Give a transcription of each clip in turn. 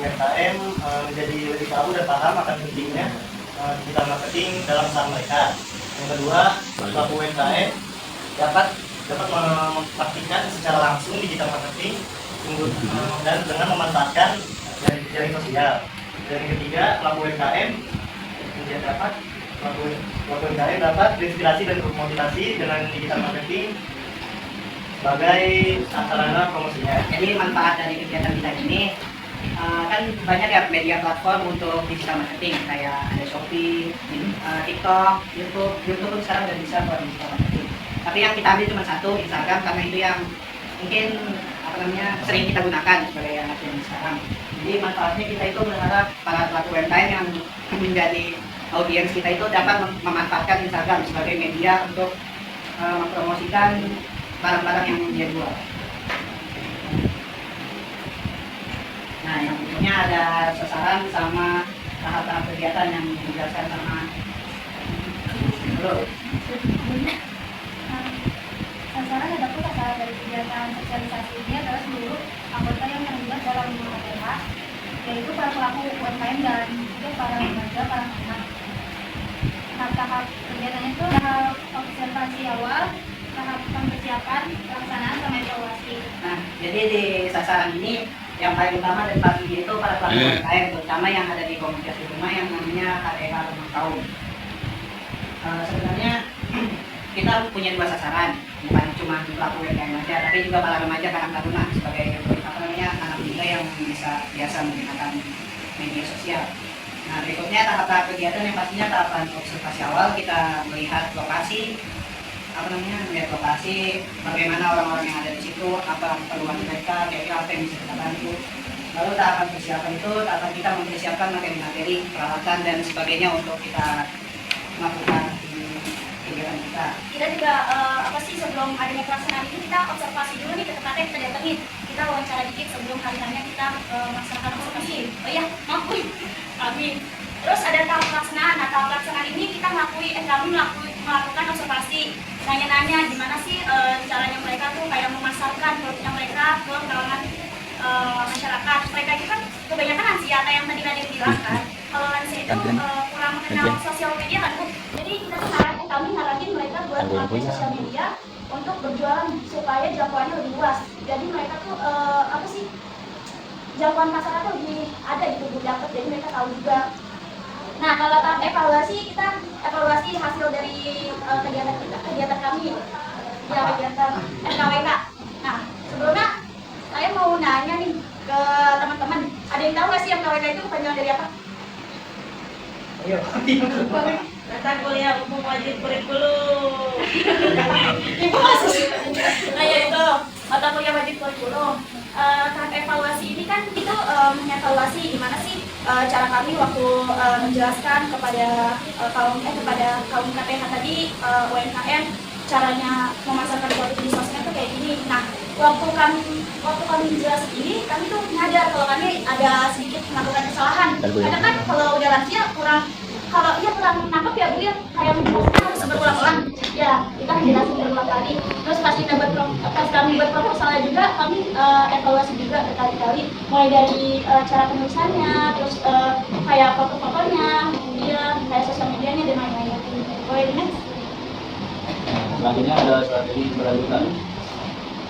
UMKM menjadi lebih tahu dan paham akan pentingnya digital marketing dalam usaha mereka. Yang kedua, pelaku UMKM dapat mempraktikkan secara langsung digital marketing dan dengan memanfaatkan jaring sosial. Dan yang ketiga, pelaku UMKM dapat terinspirasi dan termotivasi dengan digital marketing sebagai sarana promosinya. Jadi manfaat dari kegiatan kita ini kan banyak ya media platform untuk digital marketing, kayak ada Shopee, TikTok, YouTube pun sekarang udah bisa buat digital marketing. Tapi yang kita ambil cuma satu, Instagram, karena itu yang mungkin sering kita gunakan sebagai anak yang sekarang. Jadi manfaatnya kita itu berharap para pelaku UMKM yang menjadi audiens kita itu dapat memanfaatkan Instagram sebagai media untuk mempromosikan barang-barang yang dia jual. Nah, yang berikutnya ada sasaran sama tahap-tahap kegiatan yang dijelaskan sama Bro. Sasaran ada pun sasaran dari kegiatan sosialisasi ini adalah seluruh anggota yang terlibat dalam KPH, yaitu para pelaku UMKM dan juga para remaja, para anak. Tahap kegiatannya itu tahap observasi awal, tahap persiapan, pelaksanaan, sama evaluasi. Nah, jadi di sasaran ini yang paling utama dan paling tinggi itu para pelaku UMKM, terutama yang ada di komunitas rumah yang namanya KTH Rumah Kaum. Sebenarnya kita punya dua sasaran, bukan cuma pelaku UMKM aja, tapi juga para remaja, para taruna sebagai anak muda yang biasa menggunakan media sosial. Nah, berikutnya tahap-tahap kegiatan yang pastinya tahapan observasi awal, kita melihat lokasi, melihat lokasi, bagaimana orang-orang yang ada di situ, apa keperluan mereka, kira-kira apa yang bisa kita bantu. Lalu tahapan persiapan itu, tahapan kita mempersiapkan materi-materi, peralatan dan sebagainya untuk kita melakukan kegiatan kita. Kita juga sebelum adanya pelaksanaan ini kita observasi dulu nih ke tempatnya, kita datengin, kita wawancara dikit sebelum hari-harinya kita melaksanakan observasi. Oh iya, maaf kami. Terus ada tahap pelaksanaan. Nah, tahap pelaksanaan ini kita kami melakukan observasi, nanya-nanya gimana sih caranya mereka tuh kayak memasarkan produknya mereka ke kalangan masyarakat. Mereka itu kan kebanyakan lansia, yang tadi Raden bilang kan. Kalau lansia itu kurang mengenal sosial media kan, Bu. Jadi kita tuh kami ngarahin mereka buat melakukan sosial media untuk berjualan supaya jangkauannya lebih luas. Jadi mereka tuh jangkauan pasarnya tuh lebih ada gitu, lebih dapat, jadi mereka tahu juga. Nah, kalau tahap evaluasi, kita evaluasi hasil dari kegiatan kami, ya kegiatan FKWK. Nah, sebelumnya saya mau nanya nih ke teman-teman, ada yang tahu nggak sih FKWK itu kepanjangan dari apa? Ayo. Mata kuliah umum wajib kurikulum. Ibu masih. Nah, ya itu Mata kuliah wajib kurikulum. Tahap evaluasi ini kan itu mengevaluasi gimana sih cara kami waktu menjelaskan kepada kaum KTH tadi, UMKM, caranya memasarkan produk di sosmed itu kayak gini. Nah, waktu kami menjelaskan ini, kami tuh nyadar kalau kami ada sedikit melakukan kesalahan. Karena kan kalau udah lansia kurang nangkep ya Bu ya, kayak menjelaskan harus berulang-ulang. Ya, kita menjelaskan berulang kali. Terus pas kami buat proposalnya juga, kami evaluasi juga berkali-kali, mulai dari cara penulisannya, terus kayak foto-fotonya, kemudian kayak sosial medianya dan lain-lain. Boleh next? Selanjutnya ada strategi berlanjutan.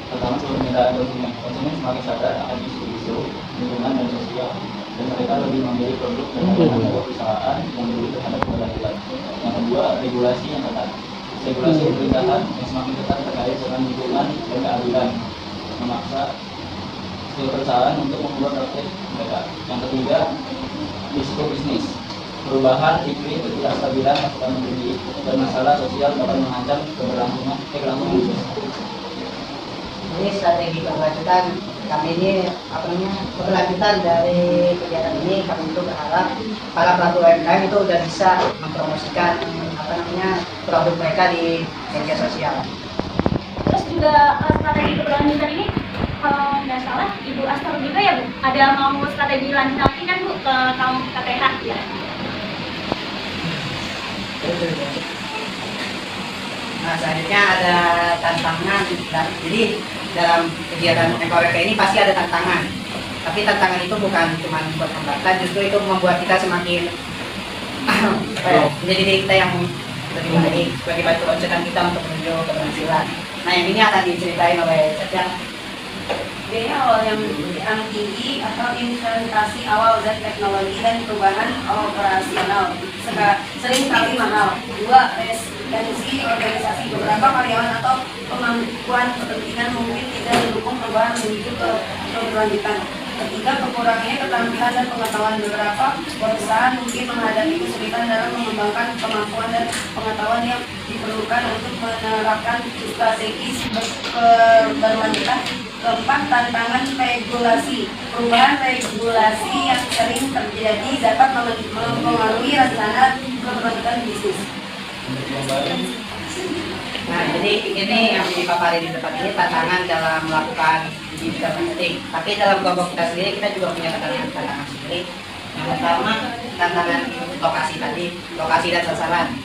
Pertama, perbedaan konsumen semakin sadar akan isu-isu lingkungan dan sosial, dan mereka lebih memilih produk dan perusahaan yang dulu terhadap keberlanjutan. Yang kedua, regulasi yang ketat. Regulasi pemerintahan yang semakin ketat terkait dengan lingkungan dan keadilan memaksa setiap perusahaan untuk mengubah praktik mereka. Yang ketiga, risiko bisnis. Perubahan iklim, ketidakstabilan masukan tinggi dan masalah sosial dapat mengancam keberlangsungan bisnis. Ini strategi keberlanjutan kami ini keberlanjutan dari kegiatan ini, kami itu berharap para pelaku UMKM itu udah bisa mempromosikan produk mereka di media sosial. Terus juga strategi keberlanjutan ini, kalau nggak salah Ibu Astor juga ya Bu, ada mau strategi lanjut lagi kan Bu ke kaum KTH ya? Nah, selanjutnya ada tantangan. Jadi dalam kegiatan FKWK ini pasti ada tantangan. Tapi tantangan itu bukan cuma buat hambatan, justru itu membuat kita semakin menjadi diri kita yang lebih baik sebagai batu loncatan kita untuk menuju keberhasilan. Nah, yang ini akan diceritain oleh Cecil. Biaya awal yang tinggi atau implementasi awal dan teknologi dan perubahan operasional sering kali mahal. 2. Resistensi organisasi, beberapa karyawan atau pemangkuan kepentingan mungkin tidak mendukung perubahan menuju ke keberlanjutan. 3. Kekurangannya keterampilan dan pengetahuan, beberapa perusahaan mungkin menghadapi kesulitan dalam mengembangkan kemampuan dan pengetahuan yang diperlukan untuk menerapkan strategi keberlanjutan. 4. Tantangan regulasi. Perubahan regulasi yang sering terjadi dapat mempengaruhi rencana keberlanjutan bisnis. Nah, jadi ini yang dipaparin di depan ini tantangan dalam melakukan digital marketing. Tapi dalam kelompok kita sendiri kita juga punya tantangan sendiri. Yang pertama tantangan lokasi dan sasaran.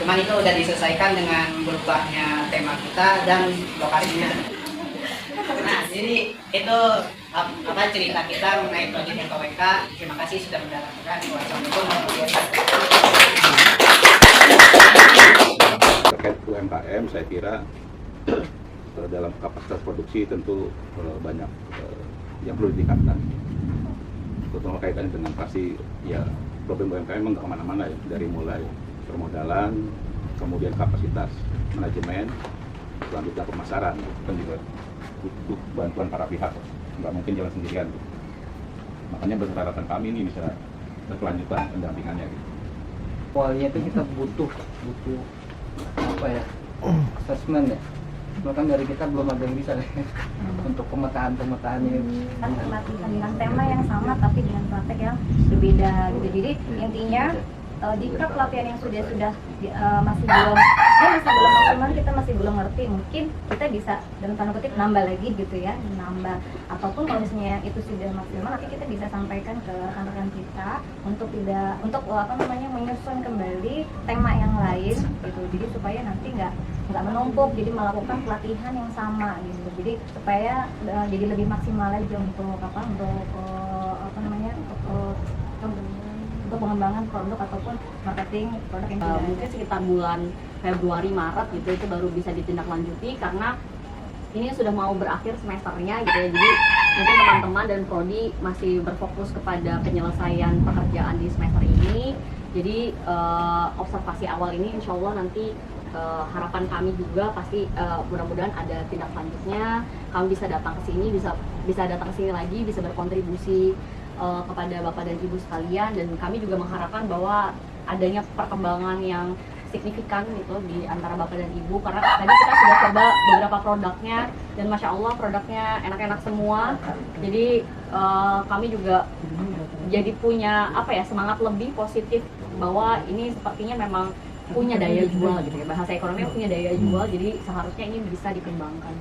Cuman itu udah diselesaikan dengan berubahnya tema kita dan lokasinya. Nah, jadi itu apa cerita kita mengenai proyek KWK. Terima kasih sudah mendengarkan. Wassalamualaikum warahmatullahi wabarakatuh. Terkait UMKM, saya kira dalam kapasitas produksi tentu banyak yang perlu ditingkatkan, terutama kaitannya dengan pasti ya problem UMKM memang nggak kemana-mana ya, dari mulai permodalan, kemudian kapasitas manajemen, selanjutnya pemasaran, kan juga butuh bantuan para pihak, nggak mungkin jalan sendirian. Makanya harapan kami ini bisa berkelanjutan pendampingannya. Gitu. Awalnya itu kita butuh apa ya, assessment ya. Bahkan dari kita belum ada yang bisa deh untuk pemetaannya. Kan pelatihan dengan tema yang sama tapi dengan praktek yang berbeda gitu. Jadi intinya jika pelatihan yang sudah masih belum maksimal, kita masih belum ngerti, mungkin kita bisa dalam tanda kutip nambah lagi gitu ya, ataupun kalau misalnya itu sudah maksimal, nanti kita bisa sampaikan ke rekan-rekan kita untuk menyusun kembali tema yang lain gitu. Jadi supaya nanti nggak menumpuk, jadi melakukan pelatihan yang sama gitu. Jadi supaya jadi lebih maksimal aja untuk pengembangan produk ataupun marketing produk yang sudah mungkin sekitar bulan Februari Maret gitu itu baru bisa ditindaklanjuti karena ini sudah mau berakhir semesternya gitu ya. Jadi mungkin teman-teman dan prodi masih berfokus kepada penyelesaian pekerjaan di semester ini. Jadi observasi awal ini insya Allah nanti harapan kami juga pasti mudah-mudahan ada tindak lanjutnya. Kami bisa datang ke sini, bisa datang ke sini lagi, bisa berkontribusi kepada Bapak dan Ibu sekalian, dan kami juga mengharapkan bahwa adanya perkembangan yang signifikan gitu di antara Bapak dan Ibu, karena tadi kita sudah coba beberapa produknya dan Masya Allah produknya enak-enak semua. Jadi kami juga jadi punya semangat lebih positif bahwa ini sepertinya memang punya daya jual gitu ya, bahasa ekonominya punya daya jual, jadi seharusnya ini bisa dikembangkan.